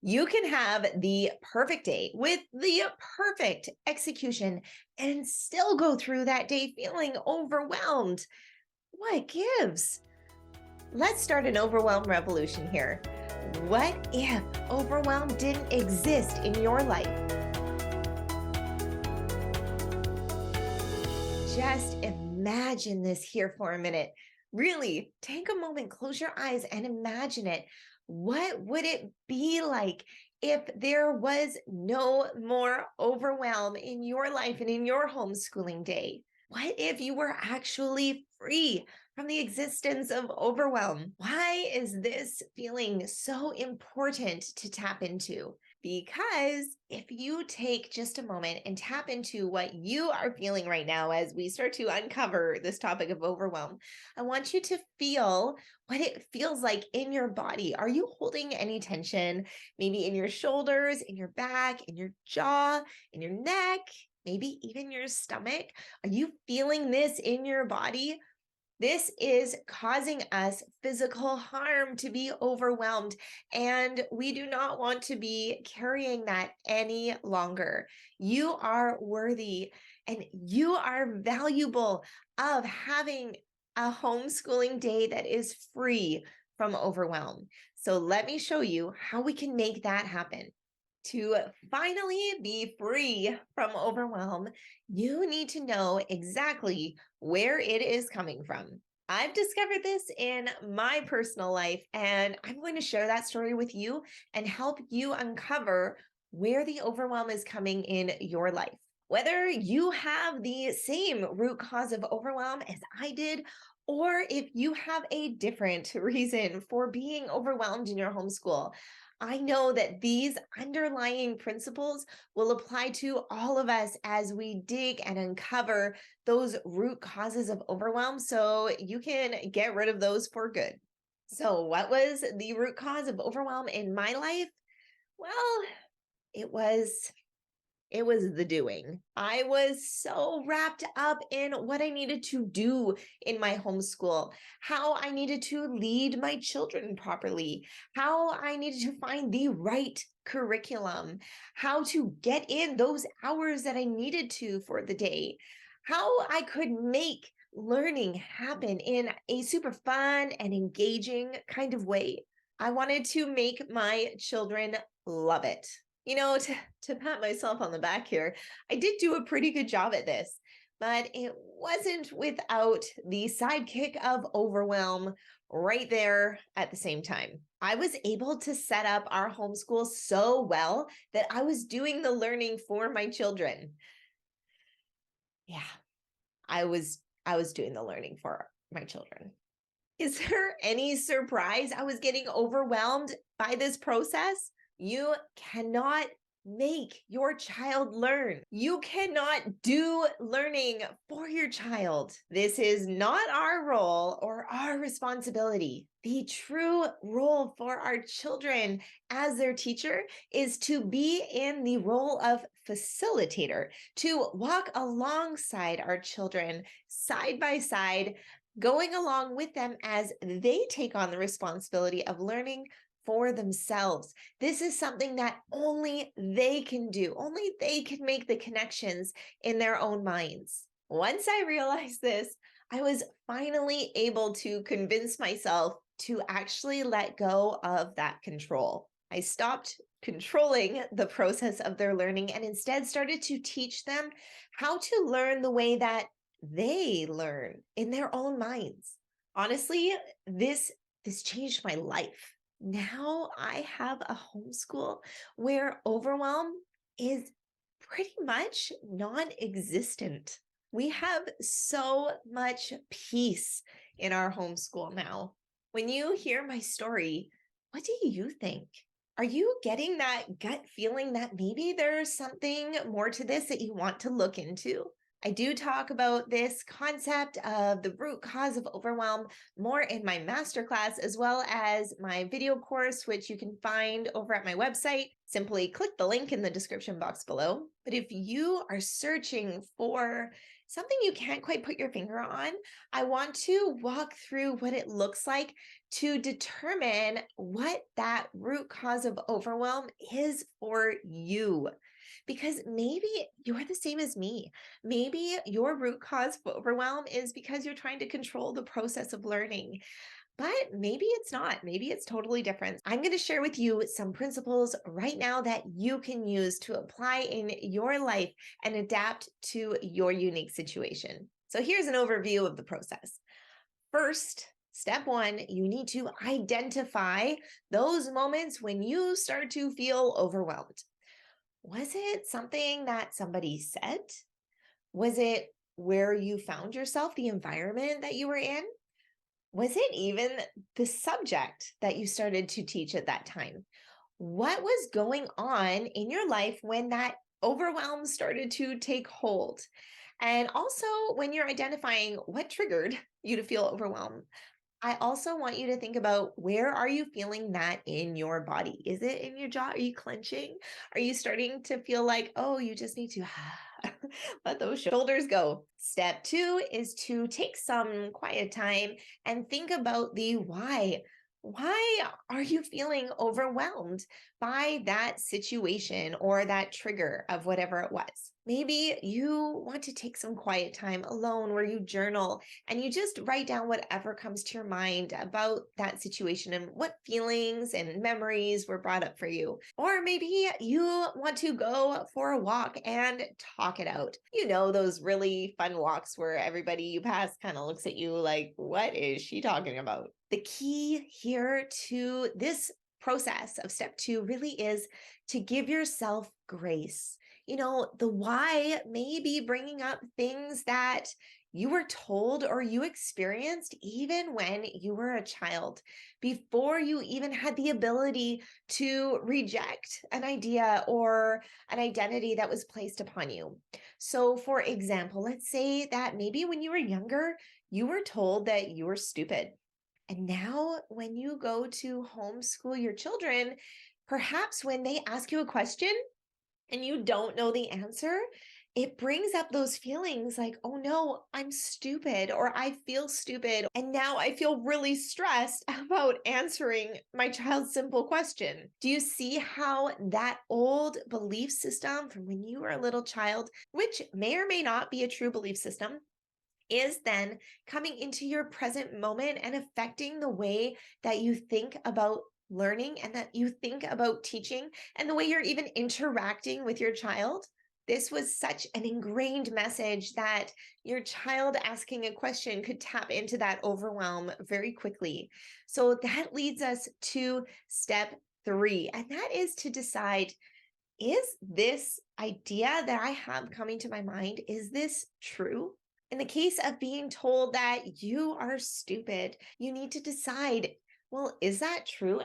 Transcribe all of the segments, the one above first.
You can have the perfect day with the perfect execution and still go through that day feeling overwhelmed. What gives? Let's start an overwhelm revolution here. What if overwhelm didn't exist in your life? Just imagine this here for a minute. Really, take a moment, close your eyes, and imagine it. What would it be like if there was no more overwhelm in your life and in your homeschooling day? What if you were actually free from the existence of overwhelm? Why is this feeling so important to tap into? Because if you take just a moment and tap into what you are feeling right now as we start to uncover this topic of overwhelm, I want you to feel what it feels like in your body. Are you holding any tension? Maybe in your shoulders, in your back, in your jaw, in your neck, maybe even your stomach? Are you feeling this in your body? This is causing us physical harm to be overwhelmed, and we do not want to be carrying that any longer. You are worthy and you are valuable of having a homeschooling day that is free from overwhelm. So, let me show you how we can make that happen. To finally be free from overwhelm, you need to know exactly where it is coming from. I've discovered this in my personal life, and I'm going to share that story with you and help you uncover where the overwhelm is coming in your life. Whether you have the same root cause of overwhelm as I did, or if you have a different reason for being overwhelmed in your homeschool, I know that these underlying principles will apply to all of us as we dig and uncover those root causes of overwhelm so you can get rid of those for good. So, what was the root cause of overwhelm in my life? Well, it was it was the doing. I was so wrapped up in what I needed to do in my homeschool, how I needed to lead my children properly, how I needed to find the right curriculum, how to get in those hours that I needed to for the day, how I could make learning happen in a super fun and engaging kind of way. I wanted to make my children love it. To pat myself on the back here, I did do a pretty good job at this, but it wasn't without the sidekick of overwhelm right there at the same time. I was able to set up our homeschool so well that I was doing the learning for my children. Yeah, I was doing the learning for my children. Is there any surprise I was getting overwhelmed by this process? You cannot make your child learn. You cannot do learning for your child. This is not our role or our responsibility. The true role for our children as their teacher is to be in the role of facilitator, to walk alongside our children side by side, going along with them as they take on the responsibility of learning for themselves. This is something that only they can do. Only they can make the connections in their own minds. Once I realized this, I was finally able to convince myself to actually let go of that control. I stopped controlling the process of their learning and instead started to teach them how to learn the way that they learn in their own minds. Honestly, this changed my life. Now I have a homeschool where overwhelm is pretty much non-existent. We have so much peace in our homeschool now. When you hear my story, what do you think? Are you getting that gut feeling that maybe there's something more to this that you want to look into? I do talk about this concept of the root cause of overwhelm more in my masterclass, as well as my video course, which you can find over at my website. Simply click the link in the description box below. But if you are searching for something you can't quite put your finger on, I want to walk through what it looks like to determine what that root cause of overwhelm is for you. Because maybe you're the same as me. Maybe your root cause for overwhelm is because you're trying to control the process of learning. But maybe it's not. Maybe it's totally different. I'm going to share with you some principles right now that you can use to apply in your life and adapt to your unique situation. So here's an overview of the process. First, step one, you need to identify those moments when you start to feel overwhelmed. Was it something that somebody said? Was it where you found yourself, the environment that you were in? Was it even the subject that you started to teach at that time? What was going on in your life when that overwhelm started to take hold? And also, when you're identifying what triggered you to feel overwhelmed, I also want you to think about, where are you feeling that in your body? Is it in your jaw? Are you clenching? Are you starting to feel like, oh, you just need to let those shoulders go? Step two is to take some quiet time and think about the why. Why are you feeling overwhelmed by that situation or that trigger of whatever it was? Maybe you want to take some quiet time alone where you journal and you just write down whatever comes to your mind about that situation and what feelings and memories were brought up for you. Or maybe you want to go for a walk and talk it out. You know, those really fun walks where everybody you pass kind of looks at you like, what is she talking about? The key here to this process of step two really is to give yourself grace. The why may be bringing up things that you were told or you experienced even when you were a child, before you even had the ability to reject an idea or an identity that was placed upon you. So, for example, let's say that maybe when you were younger, you were told that you were stupid. And now, when you go to homeschool your children, perhaps when they ask you a question and you don't know the answer, it brings up those feelings like, oh no, I'm stupid, or I feel stupid. And now I feel really stressed about answering my child's simple question. Do you see how that old belief system from when you were a little child, which may or may not be a true belief system, is then coming into your present moment and affecting the way that you think about learning and that you think about teaching and the way you're even interacting with your child? This was such an ingrained message that your child asking a question could tap into that overwhelm very quickly. So that leads us to step three, and that is to decide, is this idea that I have coming to my mind, is this true? In the case of being told that you are stupid, you need to decide, well, is that true?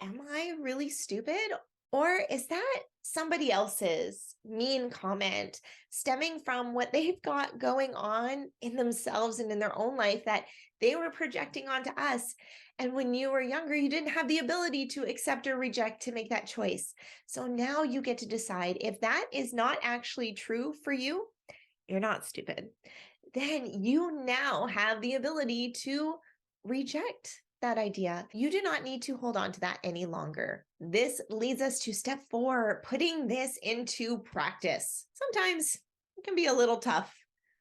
Am I really stupid? Or is that somebody else's mean comment stemming from what they've got going on in themselves and in their own life that they were projecting onto us? And when you were younger, you didn't have the ability to accept or reject to make that choice. So now you get to decide, if that is not actually true for you, you're not stupid, then you now have the ability to reject that idea. You do not need to hold on to that any longer. This leads us to step four, putting this into practice. Sometimes it can be a little tough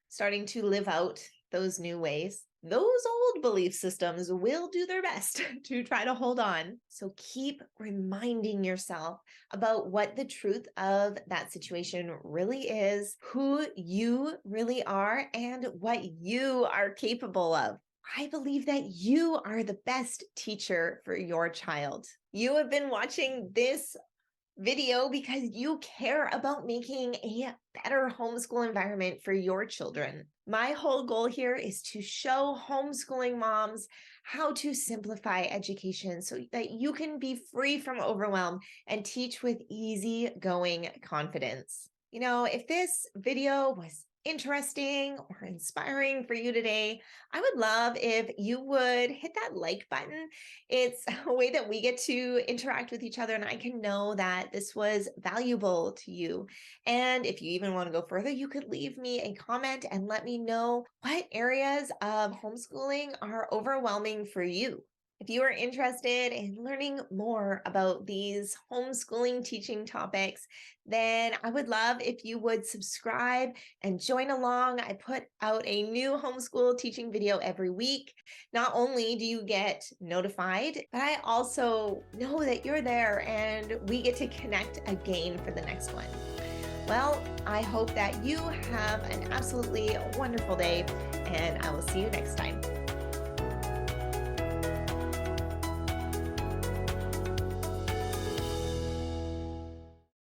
starting to live out those new ways. Those old belief systems will do their best to try to hold on. So keep reminding yourself about what the truth of that situation really is, who you really are, and what you are capable of. I believe that you are the best teacher for your child. You have been watching this video because you care about making a better homeschool environment for your children. My whole goal here is to show homeschooling moms how to simplify education so that you can be free from overwhelm and teach with easy-going confidence. If this video was interesting or inspiring for you today, I would love if you would hit that like button. It's a way that we get to interact with each other, and I can know that this was valuable to you. And if you even want to go further, you could leave me a comment and let me know what areas of homeschooling are overwhelming for you. If you are interested in learning more about these homeschooling teaching topics, then I would love if you would subscribe and join along. I put out a new homeschool teaching video every week. Not only do you get notified, but I also know that you're there and we get to connect again for the next one. Well, I hope that you have an absolutely wonderful day, and I will see you next time.